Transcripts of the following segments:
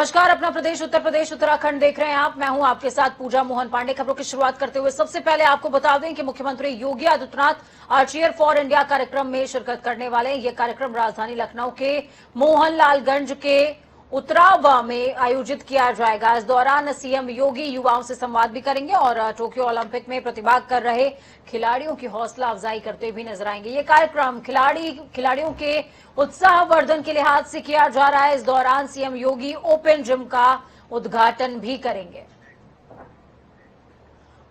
नमस्कार, अपना प्रदेश उत्तर प्रदेश उत्तराखंड देख रहे हैं आप। मैं हूं आपके साथ पूजा मोहन पांडे। खबरों की शुरुआत करते हुए सबसे पहले आपको बता दें कि मुख्यमंत्री योगी आदित्यनाथ आज चीयर फॉर इंडिया कार्यक्रम में शिरकत करने वाले हैं। यह कार्यक्रम राजधानी लखनऊ के मोहनलालगंज के उत्तरावा में आयोजित किया जाएगा। इस दौरान सीएम योगी युवाओं से संवाद भी करेंगे और टोक्यो ओलंपिक में प्रतिभाग कर रहे खिलाड़ियों की हौसला अफजाई करते भी नजर आएंगे। ये कार्यक्रम खिलाड़ियों के उत्साहवर्धन के लिहाज से किया जा रहा है। इस दौरान सीएम योगी ओपन जिम का उद्घाटन भी करेंगे।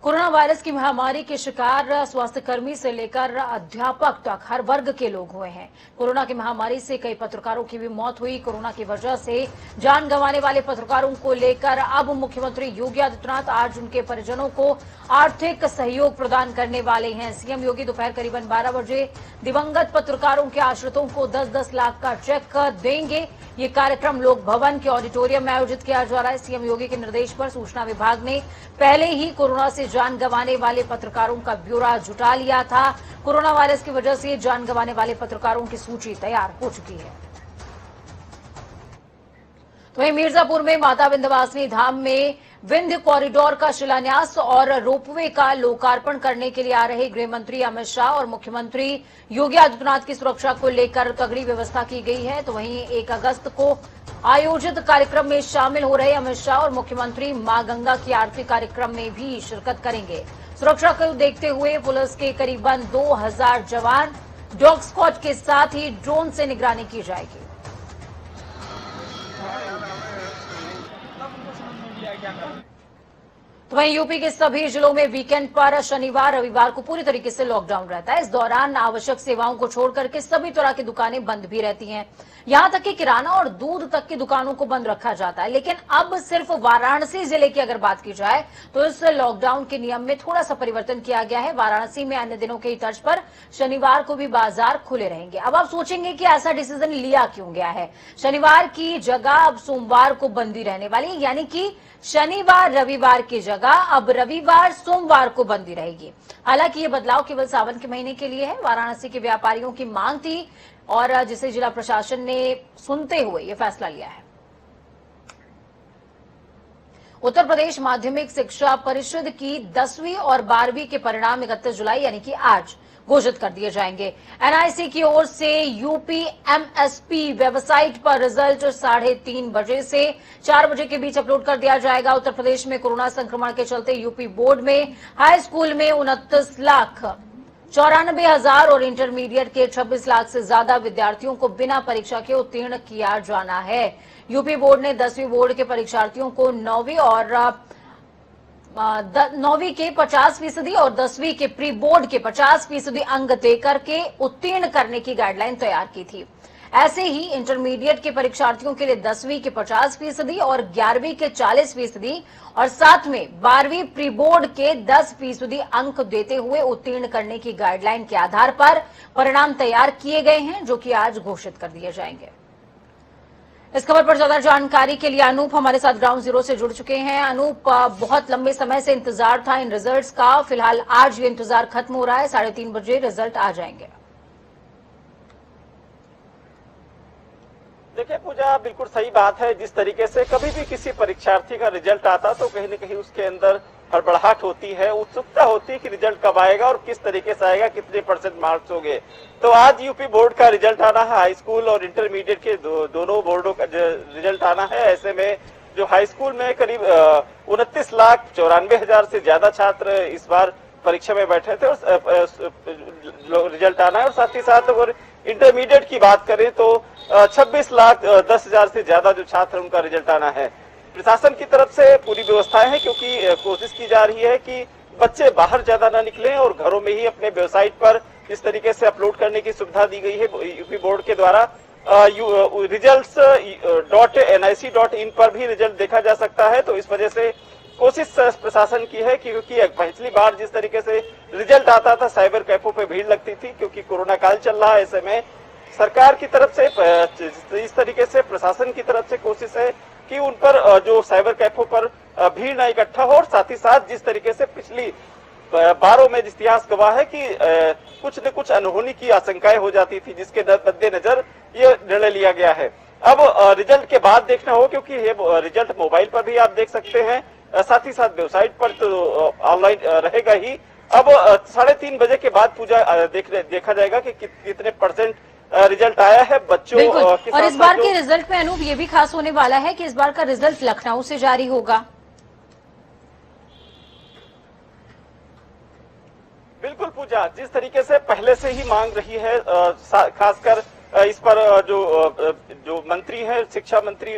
कोरोना वायरस की महामारी के शिकार स्वास्थ्यकर्मी से लेकर अध्यापक तक हर वर्ग के लोग हुए हैं। कोरोना की महामारी से कई पत्रकारों की भी मौत हुई। कोरोना की वजह से जान गंवाने वाले पत्रकारों को लेकर अब मुख्यमंत्री योगी आदित्यनाथ आज उनके परिजनों को आर्थिक सहयोग प्रदान करने वाले हैं। सीएम योगी दोपहर करीबन 12 बजे दिवंगत पत्रकारों के आश्रितों को 10-10 लाख का चेक देंगे। ये कार्यक्रम लोक भवन के ऑडिटोरियम में आयोजित किया जा रहा है। सीएम योगी के निर्देश पर सूचना विभाग ने पहले ही कोरोना से जान गंवाने वाले पत्रकारों का ब्यौरा जुटा लिया था। कोरोना वायरस की वजह से जान गंवाने वाले पत्रकारों की सूची तैयार हो चुकी है। तो वहीं मिर्जापुर में माता विंध्यवासिनी धाम में विंध्य कॉरिडोर का शिलान्यास और रोपवे का लोकार्पण करने के लिए आ रहे गृह मंत्री अमित शाह और मुख्यमंत्री योगी आदित्यनाथ की सुरक्षा को लेकर तगड़ी व्यवस्था की गई है। तो वहीं 1 अगस्त को आयोजित कार्यक्रम में शामिल हो रहे अमित शाह और मुख्यमंत्री मां गंगा की आरती कार्यक्रम में भी शिरकत करेंगे। सुरक्षा को देखते हुए पुलिस के करीबन 2000 जवान डॉग स्क्वाड के साथ ही ड्रोन से निगरानी की जाएगी। तो वहीं यूपी के सभी जिलों में वीकेंड पर शनिवार रविवार को पूरी तरीके से लॉकडाउन रहता है। इस दौरान आवश्यक सेवाओं को छोड़कर के सभी तरह की दुकानें बंद भी रहती हैं। यहां तक कि किराना और दूध तक की दुकानों को बंद रखा जाता है। लेकिन अब सिर्फ वाराणसी जिले की अगर बात की जाए तो इस लॉकडाउन के नियम में थोड़ा सा परिवर्तन किया गया है। वाराणसी में अन्य दिनों की तर्ज पर शनिवार को भी बाजार खुले रहेंगे। अब आप सोचेंगे कि ऐसा डिसीजन लिया क्यों गया है। शनिवार की जगह अब सोमवार को बंदी रहने वाली, यानी कि शनिवार रविवार की जगह अब रविवार सोमवार को बंदी रहेगी। हालांकि ये बदलाव केवल सावन के महीने के लिए है। वाराणसी के व्यापारियों की मांग थी और जिसे जिला प्रशासन ने सुनते हुए ये फैसला लिया है। उत्तर प्रदेश माध्यमिक शिक्षा परिषद की 10वीं और 12वीं के परिणाम 31 जुलाई यानी कि आज घोषित कर दिए जाएंगे। एनआईसी की ओर से यूपीएमएसपी वेबसाइट पर रिजल्ट 3:30 बजे से 4 बजे के बीच अपलोड कर दिया जाएगा। उत्तर प्रदेश में कोरोना संक्रमण के चलते यूपी बोर्ड में हाई स्कूल में 29,94,000 और इंटरमीडिएट के 26 लाख से ज्यादा विद्यार्थियोयों को बिना परीक्षा के उत्तीर्ण किया जाना है। यूपी बोर्ड ने 10वीं बोर्ड के परीक्षार्थियों को 9वीं के 50% और 10वीं के प्री बोर्ड के 50% अंक देकर के उत्तीर्ण करने की गाइडलाइन तैयार की थी। ऐसे ही इंटरमीडिएट के परीक्षार्थियों के लिए 10वीं के 50% और 11वीं के 40% और साथ में 12वीं प्री बोर्ड के 10% अंक देते हुए उत्तीर्ण करने की गाइडलाइन के आधार पर परिणाम तैयार किए गए हैं, जो कि आज घोषित कर दिए जाएंगे। इस खबर पर ज्यादा जानकारी के लिए अनूप हमारे साथ ग्राउंड जीरो से जुड़ चुके हैं। अनूप, बहुत लंबे समय से इंतजार था इन रिजल्ट्स का, फिलहाल आज ये इंतजार खत्म हो रहा है, 3:30 बजे रिजल्ट आ जाएंगे। देखिए पूजा, बिल्कुल सही बात है। जिस तरीके से कभी भी किसी परीक्षार्थी का रिजल्ट आता तो कहीं न कहीं उसके अंदर हड़बड़ाहट होती है, उत्सुकता होती है कि रिजल्ट कब आएगा और किस तरीके से आएगा, कितने % मार्क्स होंगे। तो आज यूपी बोर्ड का रिजल्ट आना है, हाई स्कूल और इंटरमीडिएट के दोनों बोर्डों का रिजल्ट आना है। ऐसे में जो हाई स्कूल में करीब 29,94,000 से ज्यादा छात्र इस बार परीक्षा में बैठे थे और रिजल्ट आना है। और साथ ही साथ अगर इंटरमीडिएट की बात करें तो 26,10,000 से ज्यादा जो छात्र उनका रिजल्ट आना है। प्रशासन की तरफ से पूरी व्यवस्थाएं हैं, क्योंकि कोशिश की जा रही है कि बच्चे बाहर ज्यादा ना निकलें और घरों में ही अपने वेबसाइट पर इस तरीके से अपलोड करने की सुविधा दी गई है यूपी बोर्ड के द्वारा। results.nic.in पर भी रिजल्ट देखा जा सकता है। तो इस वजह से कोशिश प्रशासन की है, क्योंकि पिछली बार जिस तरीके से रिजल्ट आता था साइबर कैफों पे भीड़ लगती थी, क्योंकि कोरोना काल चल रहा है। ऐसे में सरकार की तरफ से इस तरीके से प्रशासन की तरफ से कोशिश है कि उन पर जो साइबर कैफों पर भीड़ न इकट्ठा हो। और साथ ही साथ जिस तरीके से पिछली बारों में इतिहास गवाह है कि कुछ न कुछ अनहोनी की आशंकाएं हो जाती थी, जिसके मद्देनजर ये निर्णय लिया गया है। अब रिजल्ट के बाद देखना हो, क्योंकि ये रिजल्ट मोबाइल पर भी आप देख सकते हैं, साथ ही साथ वेबसाइट पर तो ऑनलाइन रहेगा ही। अब 3:30 बजे के बाद पूजा देखा जाएगा कि कितने परसेंट रिजल्ट आया है बच्चों के। और इस बार के रिजल्ट में अनूप ये भी खास होने वाला है कि इस बार का रिजल्ट लखनऊ से जारी होगा। बिल्कुल पूजा, जिस तरीके से पहले से ही मांग रही है, खासकर इस पर जो मंत्री हैं, शिक्षा मंत्री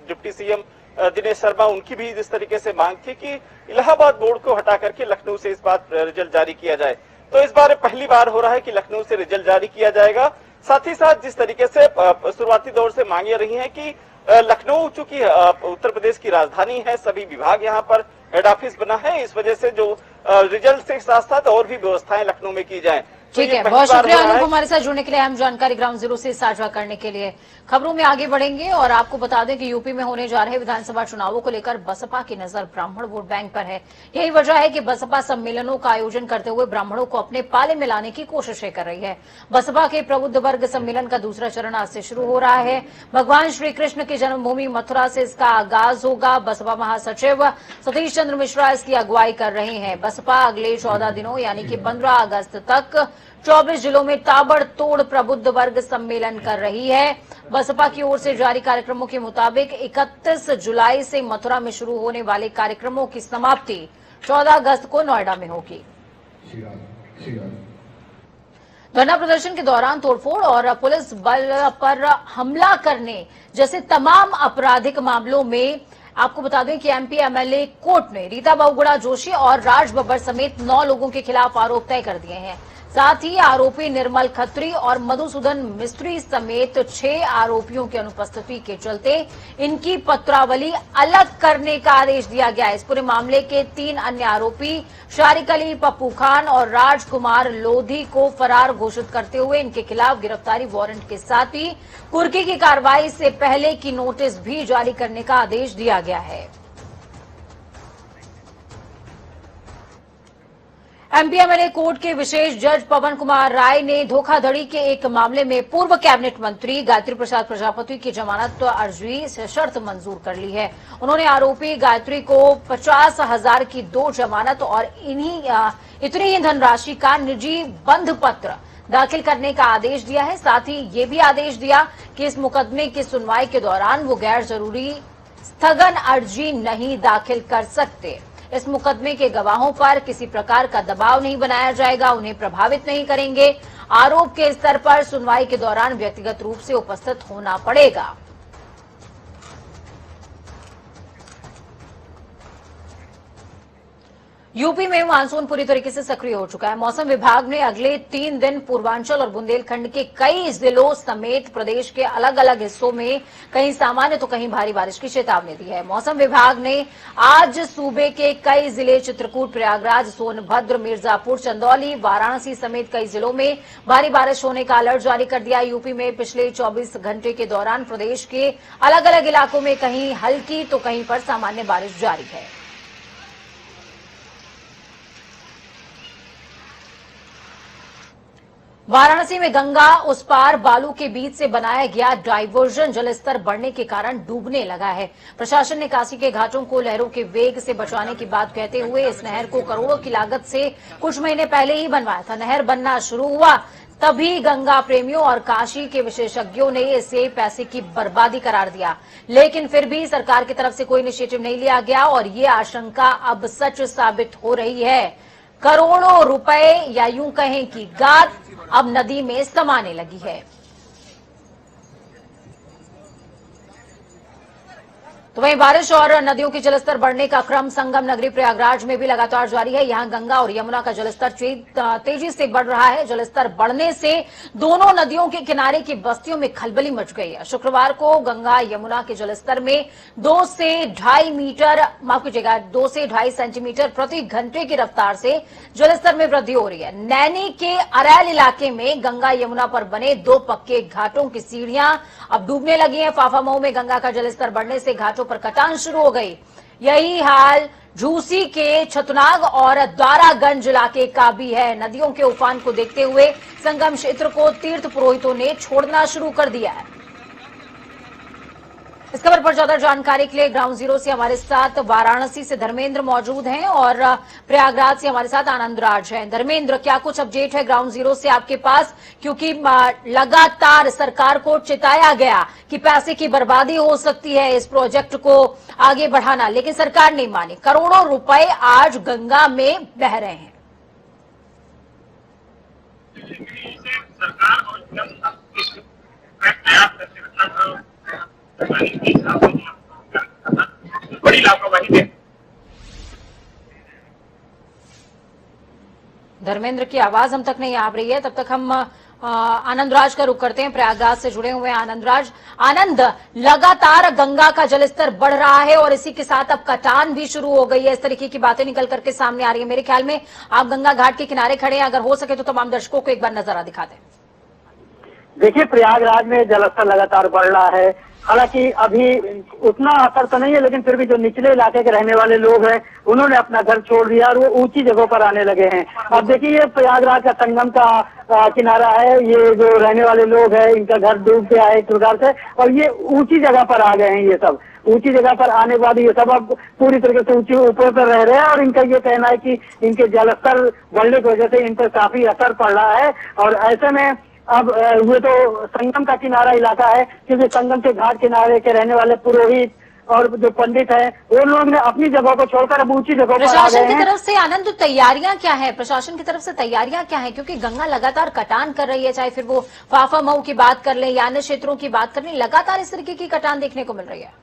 डिप्टी सीएम दिनेश शर्मा, उनकी भी इस तरीके से मांग थी कि इलाहाबाद बोर्ड को हटा करके लखनऊ से इस बार रिजल्ट जारी किया जाए। तो इस बार पहली बार हो रहा है कि लखनऊ से रिजल्ट जारी किया जाएगा। साथ ही साथ जिस तरीके से शुरुआती दौर से मांगे रही हैं कि लखनऊ चूंकि उत्तर प्रदेश की राजधानी है, सभी विभाग यहाँ पर हेड ऑफिस बना है, इस वजह से जो रिजल्ट के साथ साथ और भी व्यवस्थाएं लखनऊ में की जाए। ठीक है, बहुत शुक्रिया अनूप हमारे साथ जुड़ने के लिए, अहम जानकारी ग्राउंड जीरो से साझा करने के लिए। खबरों में आगे बढ़ेंगे और आपको बता दें कि यूपी में होने जा रहे विधानसभा चुनावों को लेकर बसपा की नजर ब्राह्मण वोट बैंक पर है। यही वजह है कि बसपा सम्मेलनों का आयोजन करते हुए ब्राह्मणों को अपने पाले में लाने की कोशिशें कर रही है। बसपा के प्रबुद्ध वर्ग सम्मेलन का दूसरा चरण आज से शुरू हो रहा है। भगवान श्री कृष्ण की जन्मभूमि मथुरा से इसका आगाज होगा। बसपा महासचिव सतीश चंद्र मिश्रा इसकी अगुवाई कर रहे हैं। बसपा अगले 14 दिनों यानी कि 15 अगस्त तक 24 जिलों में ताबड़तोड़ प्रबुद्ध वर्ग सम्मेलन कर रही है। बसपा की ओर से जारी कार्यक्रमों के मुताबिक 31 जुलाई से मथुरा में शुरू होने वाले कार्यक्रमों की समाप्ति 14 अगस्त को नोएडा में होगी। धरना प्रदर्शन के दौरान तोड़फोड़ और पुलिस बल पर हमला करने जैसे तमाम आपराधिक मामलों में आपको बता दें कि एमपी एमएलए कोर्ट ने रीता बहुगुणा जोशी और राज बब्बर समेत 9 लोगों के खिलाफ आरोप तय कर दिए हैं। साथ ही आरोपी निर्मल खत्री और मधुसूदन मिस्त्री समेत 6 आरोपियों की अनुपस्थिति के चलते इनकी पत्रावली अलग करने का आदेश दिया गया है। इस पूरे मामले के 3 अन्य आरोपी शारिक अली, पप्पू खान और राजकुमार लोधी को फरार घोषित करते हुए इनके खिलाफ गिरफ्तारी वारंट के साथ ही कुर्की की कार्रवाई से पहले की नोटिस भी जारी करने का आदेश दिया गया है। एमपीएमएलए कोर्ट के विशेष जज पवन कुमार राय ने धोखाधड़ी के एक मामले में पूर्व कैबिनेट मंत्री गायत्री प्रसाद प्रजापति की जमानत अर्जी से शर्त मंजूर कर ली है। उन्होंने आरोपी गायत्री को 50,000 की 2 जमानत और इतनी ही धनराशि का निजी बंध पत्र दाखिल करने का आदेश दिया है। साथ ही ये भी आदेश दिया कि इस मुकदमे की सुनवाई के दौरान वो गैर जरूरी स्थगन अर्जी नहीं दाखिल कर सकते। इस मुकदमे के गवाहों पर किसी प्रकार का दबाव नहीं बनाया जाएगा, उन्हें प्रभावित नहीं करेंगे। आरोप के स्तर पर सुनवाई के दौरान व्यक्तिगत रूप से उपस्थित होना पड़ेगा। यूपी में मानसून पूरी तरीके से सक्रिय हो चुका है। मौसम विभाग ने अगले 3 दिन पूर्वांचल और बुंदेलखंड के कई जिलों समेत प्रदेश के अलग अलग हिस्सों में कहीं सामान्य तो कहीं भारी बारिश की चेतावनी दी है। मौसम विभाग ने आज सूबे के कई जिले चित्रकूट, प्रयागराज, सोनभद्र, मिर्जापुर, चंदौली, वाराणसी समेत कई जिलों में भारी बारिश होने का अलर्ट जारी कर दिया। यूपी में पिछले 24 घंटे के दौरान प्रदेश के अलग अलग इलाकों में कहीं हल्की तो कहीं पर सामान्य बारिश जारी है। वाराणसी में गंगा उस पार बालू के बीच से बनाया गया डाइवर्जन जलस्तर बढ़ने के कारण डूबने लगा है। प्रशासन ने काशी के घाटों को लहरों के वेग से बचाने की बात कहते हुए इस नहर को करोड़ों की लागत से कुछ महीने पहले ही बनवाया था। नहर बनना शुरू हुआ तभी गंगा प्रेमियों और काशी के विशेषज्ञों ने इसे पैसे की बर्बादी करार दिया, लेकिन फिर भी सरकार की तरफ से कोई इनिशिएटिव नहीं लिया गया और ये आशंका अब सच साबित हो रही है। करोड़ों रुपए या यूं कहें कि गाद अब नदी में समाने लगी है। तो वहीं बारिश और नदियों के जलस्तर बढ़ने का क्रम संगम नगरी प्रयागराज में भी लगातार जारी है। यहां गंगा और यमुना का जलस्तर तेजी से बढ़ रहा है। जलस्तर बढ़ने से दोनों नदियों के किनारे की बस्तियों में खलबली मच गई है। शुक्रवार को गंगा यमुना के जलस्तर में 2 से 2.5 सेंटीमीटर प्रति घंटे की रफ्तार से जलस्तर में वृद्धि हो रही है। नैनी के अरैल इलाके में गंगा यमुना पर बने 2 पक्के घाटों की सीढ़ियां अब डूबने लगी हैं। फाफामऊ में गंगा का जलस्तर बढ़ने से घाटों पर कटान शुरू हो गई। यही हाल झूसी के छतनाग और द्वारागंज इलाके का भी है। नदियों के उफान को देखते हुए संगम क्षेत्र को तीर्थ पुरोहितों ने छोड़ना शुरू कर दिया है। इस खबर पर ज्यादा जानकारी के लिए ग्राउंड जीरो से हमारे साथ वाराणसी से धर्मेंद्र मौजूद हैं और प्रयागराज से हमारे साथ आनंद राज हैं। धर्मेंद्र, क्या कुछ अपडेट है ग्राउंड जीरो से आपके पास, क्योंकि लगातार सरकार को चिताया गया कि पैसे की बर्बादी हो सकती है इस प्रोजेक्ट को आगे बढ़ाना, लेकिन सरकार नहीं मानी। करोड़ों रुपए आज गंगा में बह रहे हैं। बड़ी लापरवाही है। धर्मेंद्र की आवाज हम तक नहीं आ रही है, तब तक हम आनंद राज का रुख करते हैं। प्रयागराज से जुड़े हुए हैं आनंद राज। आनंद, लगातार गंगा का जलस्तर बढ़ रहा है और इसी के साथ अब कटान भी शुरू हो गई है। इस तरीके की बातें निकल करके सामने आ रही है। मेरे ख्याल में आप गंगा घाट के किनारे खड़े हैं, अगर हो सके तो तमाम दर्शकों को एक बार नजारा दिखा दें। देखिए, प्रयागराज में जलस्तर लगातार बढ़ रहा है। हालांकि अभी उतना असर तो नहीं है, लेकिन फिर भी जो निचले इलाके के रहने वाले लोग हैं उन्होंने अपना घर छोड़ दिया और वो ऊंची जगहों पर आने लगे हैं। अब देखिए, ये प्रयागराज का संगम का किनारा है। ये जो रहने वाले लोग हैं इनका घर डूब गया है एक प्रकार से, और ये ऊंची जगह पर आ गए हैं। ये सब ऊंची जगह पर आने के बाद ये सब अब पूरी तरीके से ऊंची ऊपर पर रह रहे हैं और इनका ये कहना है कि इनके जलस्तर बढ़ने की वजह से इन पर काफी असर पड़ रहा है। और ऐसे में अब ये तो संगम का किनारा इलाका है, क्योंकि संगम के घाट किनारे के रहने वाले पुरोहित और जो पंडित हैं वो लोग ने अपनी जगहों को छोड़कर अब ऊंची जगहों पर आ गए हैं। प्रशासन की तरफ से आनंद तैयारियां क्या है? प्रशासन की तरफ से तैयारियां क्या है? क्योंकि गंगा लगातार कटान कर रही है, चाहे फिर वो फाफा मऊ की बात कर लें या अन्य क्षेत्रों की बात कर लें, लगातार इस तरीके की कटान देखने को मिल रही है।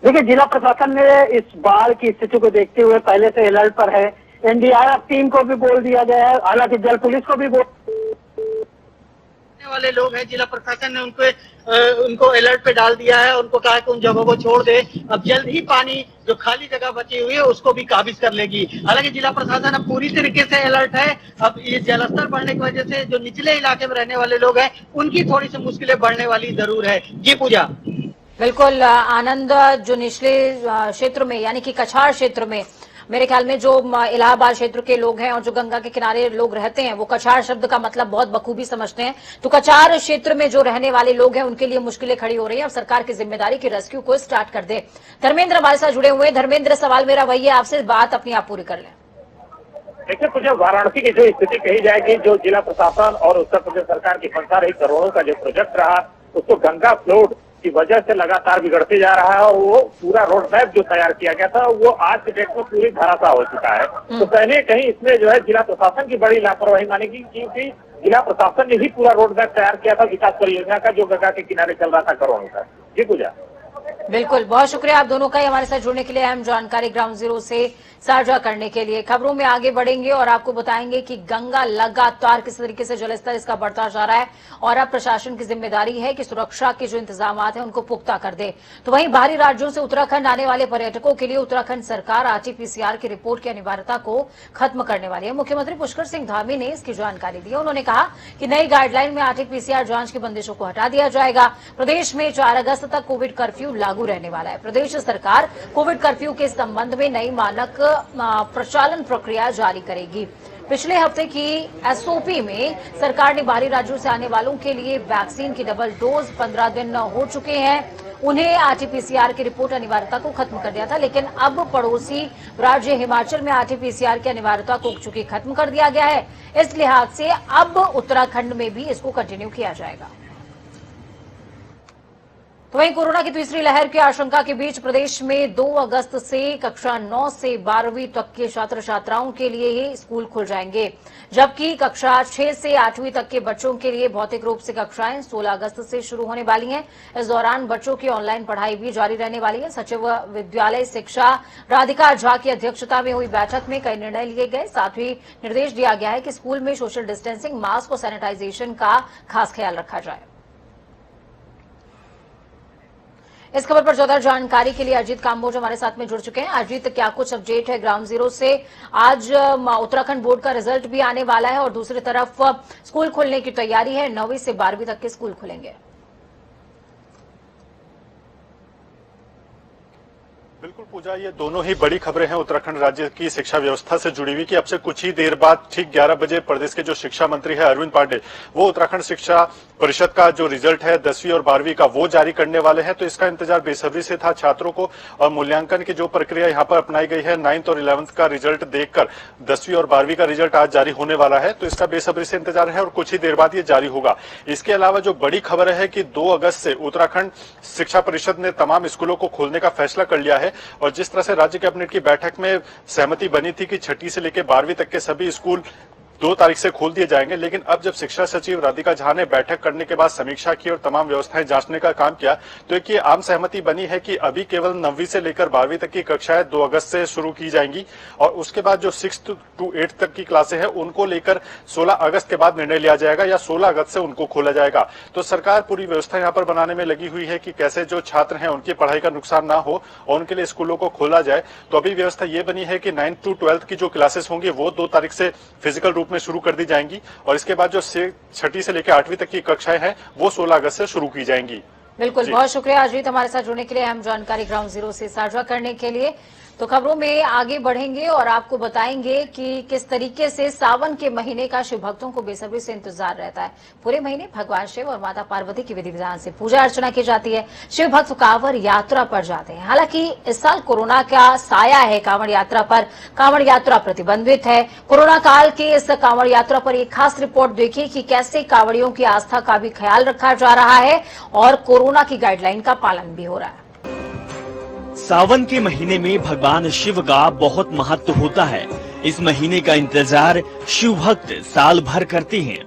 देखिए, जिला प्रशासन ने इस बाढ़ की स्थिति को देखते हुए पहले से अलर्ट पर है। एनडीआरएफ टीम को भी बोल दिया गया है, हालांकि जल पुलिस को भी वाले लोग हैं, जिला प्रशासन ने उनको अलर्ट पे डाल दिया है। उनको कहा है कि उन जगहों को छोड़ दे। अब जल्द ही पानी जो खाली जगह बची हुई है उसको भी काबिज कर लेगी। हालांकि जिला प्रशासन अब पूरी तरीके से अलर्ट है। अब ये जलस्तर बढ़ने की वजह से जो निचले इलाके में रहने वाले लोग हैं उनकी थोड़ी सी मुश्किलें बढ़ने वाली जरूर है। जी पूजा। बिल्कुल आनंद, जो निचले क्षेत्र में यानी कि कछाड़ क्षेत्र में, मेरे ख्याल में जो इलाहाबाद क्षेत्र के लोग हैं और जो गंगा के किनारे लोग रहते हैं वो कछाड़ शब्द का मतलब बहुत बखूबी समझते हैं। तो कछाड़ क्षेत्र में जो रहने वाले लोग हैं उनके लिए मुश्किलें खड़ी हो रही हैं। अब सरकार की जिम्मेदारी की रेस्क्यू को स्टार्ट कर दे। धर्मेंद्र हमारे साथ जुड़े हुए हैं। धर्मेंद्र, सवाल मेरा वही है, आपसे बात अपनी आप पूरी कर लें। देखिए, मुझे वाराणसी की जो स्थिति कही जाएगी, जो जिला प्रशासन और उत्तर प्रदेश सरकार की फंसा रही करोड़ों का जो प्रोजेक्ट रहा उसको गंगा फ्लोड की वजह से लगातार बिगड़ते जा रहा है। और वो पूरा रोड मैप जो तैयार किया गया था वो आज के डेट में पूरी धराशाह हो चुका है। तो कहीं कहीं इसमें जो है जिला प्रशासन की बड़ी लापरवाही मानेगी, क्योंकि जिला प्रशासन ने ही पूरा रोड मैप तैयार किया था विकास परियोजना का, जो गंगा के किनारे चल रहा था करोड़ों का। जी पूजा। बिल्कुल, बहुत शुक्रिया आप दोनों का ही हमारे साथ जुड़ने के लिए, अहम जानकारी ग्राउंड जीरो से साझा करने के लिए। खबरों में आगे बढ़ेंगे और आपको बताएंगे कि गंगा लगातार किस तरीके से जलस्तर इसका बढ़ता जा रहा है और अब प्रशासन की जिम्मेदारी है कि सुरक्षा के जो इंतजाम हैं उनको पुख्ता कर दे। तो वहीं बाहरी राज्यों से उत्तराखंड आने वाले पर्यटकों के लिए उत्तराखंड सरकार आरटीपीसीआर की रिपोर्ट की अनिवार्यता को खत्म करने वाली है। मुख्यमंत्री पुष्कर सिंह धामी ने इसकी जानकारी दी। उन्होंने कहा कि नई गाइडलाइन में आरटीपीसीआर जांच की बंदिशों को हटा दिया जाएगा। प्रदेश में 4 अगस्त तक कोविड कर्फ्यू लागू रहने वाला है। प्रदेश सरकार कोविड कर्फ्यू के संबंध में नई मानक प्रचालन प्रक्रिया जारी करेगी। पिछले हफ्ते की एसओपी में सरकार ने बाहरी राज्यों से आने वालों के लिए वैक्सीन की डबल डोज 15 दिन हो चुके हैं, उन्हें आरटीपीसीआर की रिपोर्ट अनिवार्यता को खत्म कर दिया था। लेकिन अब पड़ोसी राज्य हिमाचल में आरटीपीसीआर की अनिवार्यता को चूंकि खत्म कर दिया गया है, इस लिहाज से अब उत्तराखंड में भी इसको कंटिन्यू किया जाएगा। तो वहीं कोरोना की तीसरी लहर की आशंका के बीच प्रदेश में 2 अगस्त से कक्षा 9 से 12वीं तक के छात्र छात्राओं के लिए ही स्कूल खुल जाएंगे, जबकि कक्षा 6 से 8वीं तक के बच्चों के लिए भौतिक रूप से कक्षाएं 16 अगस्त से शुरू होने वाली हैं। इस दौरान बच्चों की ऑनलाइन पढ़ाई भी जारी रहने वाली है। सचिव विद्यालय शिक्षा राधिका झा की अध्यक्षता में हुई बैठक में कई निर्णय लिए गए। साथ ही निर्देश दिया गया है कि स्कूल में सोशल डिस्टेंसिंग, मास्क और सैनिटाइजेशन का खास ख्याल रखा जाए। इस खबर पर ज्यादा जानकारी के लिए अजीत काम्बोज हमारे साथ में जुड़ चुके हैं। अजीत, क्या कुछ अपडेट है ग्राउंड जीरो से? आज उत्तराखंड बोर्ड का रिजल्ट भी आने वाला है और दूसरी तरफ स्कूल खुलने की तैयारी है। 9वीं से 12वीं तक के स्कूल खुलेंगे। बिल्कुल पूजा, ये दोनों ही बड़ी खबरें हैं उत्तराखंड राज्य की शिक्षा व्यवस्था से जुड़ी हुई कि अब से कुछ ही देर बाद ठीक 11 बजे प्रदेश के जो शिक्षा मंत्री है अरविंद पांडे, वो उत्तराखंड शिक्षा परिषद का जो रिजल्ट है 10वीं और 12वीं का वो जारी करने वाले हैं। तो इसका इंतजार बेसब्री से था छात्रों को, और मूल्यांकन की जो प्रक्रिया यहाँ पर अपनाई गई है 9th और 11th का रिजल्ट देखकर 10वीं और 12वीं का रिजल्ट आज जारी होने वाला है। तो इसका बेसब्री से इंतजार है और कुछ ही देर बाद ये जारी होगा। इसके अलावा जो बड़ी खबर है कि 2 अगस्त से उत्तराखंड शिक्षा परिषद ने तमाम स्कूलों को खोलने का फैसला कर लिया है। और जिस तरह से राज्य कैबिनेट की बैठक में सहमति बनी थी कि 6ठी से लेकर 12वीं तक के सभी स्कूल 2 तारीख से खोल दिए जाएंगे, लेकिन अब जब शिक्षा सचिव राधिका झा ने बैठक करने के बाद समीक्षा की और तमाम व्यवस्थाएं जांचने का काम किया, तो एक ये आम सहमति बनी है कि अभी केवल 9वीं से लेकर 12वीं तक की कक्षाएं 2 अगस्त से शुरू की जाएंगी और उसके बाद जो 6th to 8th तक की क्लासें हैं उनको लेकर 16 अगस्त के बाद निर्णय लिया जाएगा या 16 अगस्त से उनको खोला जाएगा। तो सरकार पूरी व्यवस्था यहाँ पर बनाने में लगी हुई है कि कैसे जो छात्र हैं उनकी पढ़ाई का नुकसान ना हो और उनके लिए स्कूलों को खोला जाए। तो अभी व्यवस्था ये बनी है कि 9th to 12th की जो क्लासेस होंगी वो 2 तारीख से फिजिकल रूप में शुरू कर दी जाएंगी और इसके बाद जो 6ठी से लेकर 8वीं तक की कक्षाएं हैं वो 16 अगस्त से शुरू की जाएंगी। बिल्कुल, बहुत शुक्रिया अजीत हमारे साथ जुड़ने के लिए, अहम जानकारी ग्राउंड जीरो से साझा करने के लिए। तो खबरों में आगे बढ़ेंगे और आपको बताएंगे कि किस तरीके से सावन के महीने का शिव भक्तों को बेसब्री से इंतजार रहता है। पूरे महीने भगवान शिव और माता पार्वती की विधि विधान से पूजा अर्चना की जाती है। शिव भक्त कांवड़ यात्रा पर जाते हैं। हालांकि इस साल कोरोना का साया है कांवड़ यात्रा पर, कांवड़ यात्रा प्रतिबंधित है। कोरोना काल के इस कांवड़ यात्रा पर एक खास रिपोर्ट देखिए कि कैसे कांवड़ियों की आस्था का भी ख्याल रखा जा रहा है और कोरोना की गाइडलाइन का पालन भी हो रहा है। सावन के महीने में भगवान शिव का बहुत महत्व होता है। इस महीने का इंतजार शिव भक्त साल भर करते हैं।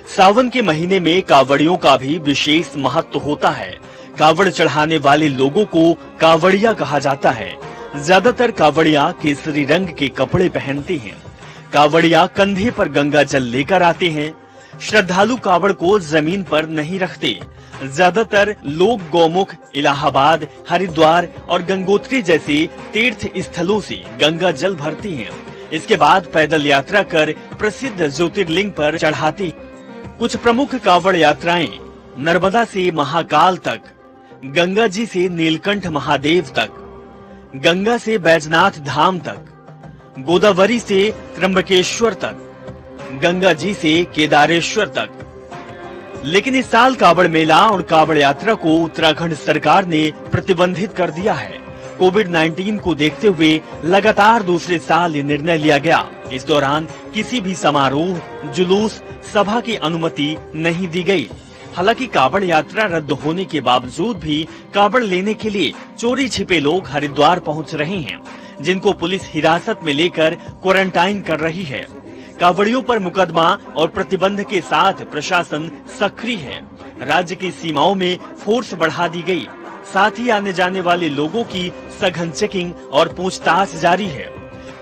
सावन के महीने में कांवड़ियों का भी विशेष महत्व होता है। कांवड़ चढ़ाने वाले लोगों को कांवड़िया कहा जाता है। ज्यादातर कांवड़िया केसरी रंग के कपड़े पहनते हैं। कांवड़िया कंधे पर गंगा जल लेकर आते हैं। श्रद्धालु कांवड़ को जमीन पर नहीं रखते। ज्यादातर लोग गौमुख, इलाहाबाद, हरिद्वार और गंगोत्री जैसे तीर्थ स्थलों से गंगा जल भरते हैं। इसके बाद पैदल यात्रा कर प्रसिद्ध ज्योतिर्लिंग पर चढ़ाते। कुछ प्रमुख कांवड़ यात्राएं नर्मदा से महाकाल तक, गंगा जी से नीलकंठ महादेव तक, गंगा से बैजनाथ धाम तक, गोदावरी से त्र्यंबकेश्वर तक, गंगा जी से केदारेश्वर तक। लेकिन इस साल कांवड़ मेला और कांवड़ यात्रा को उत्तराखंड सरकार ने प्रतिबंधित कर दिया है। कोविड-19 को देखते हुए लगातार दूसरे साल ये निर्णय लिया गया। इस दौरान किसी भी समारोह, जुलूस, सभा की अनुमति नहीं दी गई। हालांकि कांवड़ यात्रा रद्द होने के बावजूद भी कांवड़ लेने के लिए चोरी छिपे लोग हरिद्वार पहुंच रहे हैं, जिनको पुलिस हिरासत में लेकर क्वारंटाइन कर रही है। कांवड़ियों पर मुकदमा और प्रतिबंध के साथ प्रशासन सक्रिय है। राज्य की सीमाओं में फोर्स बढ़ा दी गई। साथ ही आने जाने वाले लोगों की सघन चेकिंग और पूछताछ जारी है।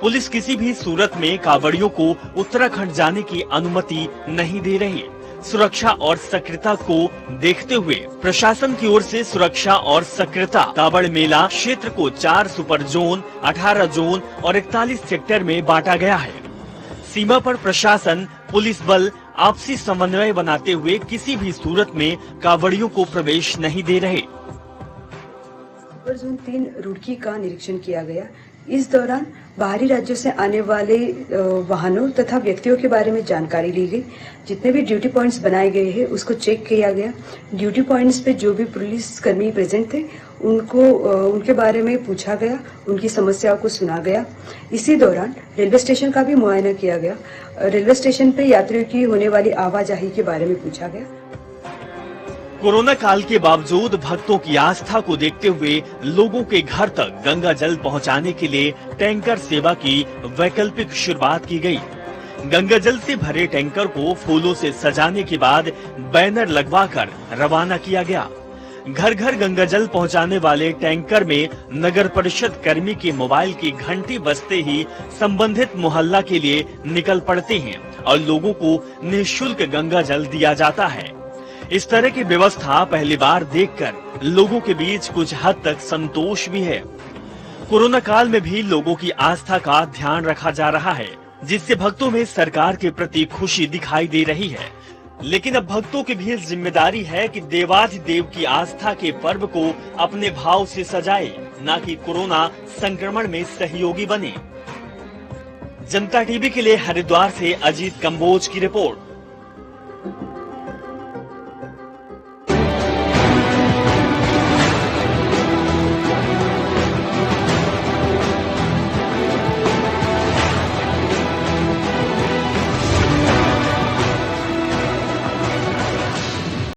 पुलिस किसी भी सूरत में कांवड़ियों को उत्तराखंड जाने की अनुमति नहीं दे रही। सुरक्षा और सक्रियता को देखते हुए प्रशासन की ओर से सुरक्षा और सक्रियता कांवड़ मेला क्षेत्र को 4 सुपर जोन, 18 जोन और 41 सेक्टर में बांटा गया है। सीमा पर प्रशासन, पुलिस बल आपसी समन्वय बनाते हुए किसी भी सूरत में कांवड़ियों को प्रवेश नहीं दे रहे। जोन 3 रुड़की का निरीक्षण किया गया। इस दौरान बाहरी राज्यों से आने वाले वाहनों तथा व्यक्तियों के बारे में जानकारी ली गई। जितने भी ड्यूटी पॉइंट्स बनाए गए हैं उसको चेक किया गया। ड्यूटी पॉइंट्स पे जो भी पुलिस कर्मी प्रेजेंट थे उनको उनके बारे में पूछा गया, उनकी समस्याओं को सुना गया। इसी दौरान रेलवे स्टेशन का भी मुआयना किया गया। रेलवे स्टेशन पे यात्रियों की होने वाली आवाजाही के बारे में पूछा गया। कोरोना काल के बावजूद भक्तों की आस्था को देखते हुए लोगों के घर तक गंगा जल पहुंचाने के लिए टैंकर सेवा की वैकल्पिक शुरुआत की गई। गंगा जल से भरे टैंकर को फूलों से सजाने के बाद बैनर लगवाकर रवाना किया गया। घर घर गंगा जल पहुंचाने वाले टैंकर में नगर परिषद कर्मी के मोबाइल की घंटी बजते ही संबंधित मोहल्ला के लिए निकल पड़ते हैं और लोगों को निःशुल्क गंगा जल दिया जाता है। इस तरह की व्यवस्था पहली बार देखकर लोगों के बीच कुछ हद तक संतोष भी है। कोरोना काल में भी लोगों की आस्था का ध्यान रखा जा रहा है, जिससे भक्तों में सरकार के प्रति खुशी दिखाई दे रही है। लेकिन अब भक्तों की भी जिम्मेदारी है कि देवाधिदेव की आस्था के पर्व को अपने भाव से सजाए, न कि कोरोना संक्रमण में सहयोगी बने। जनता टीवी के लिए हरिद्वार से अजीत कंबोज की रिपोर्ट।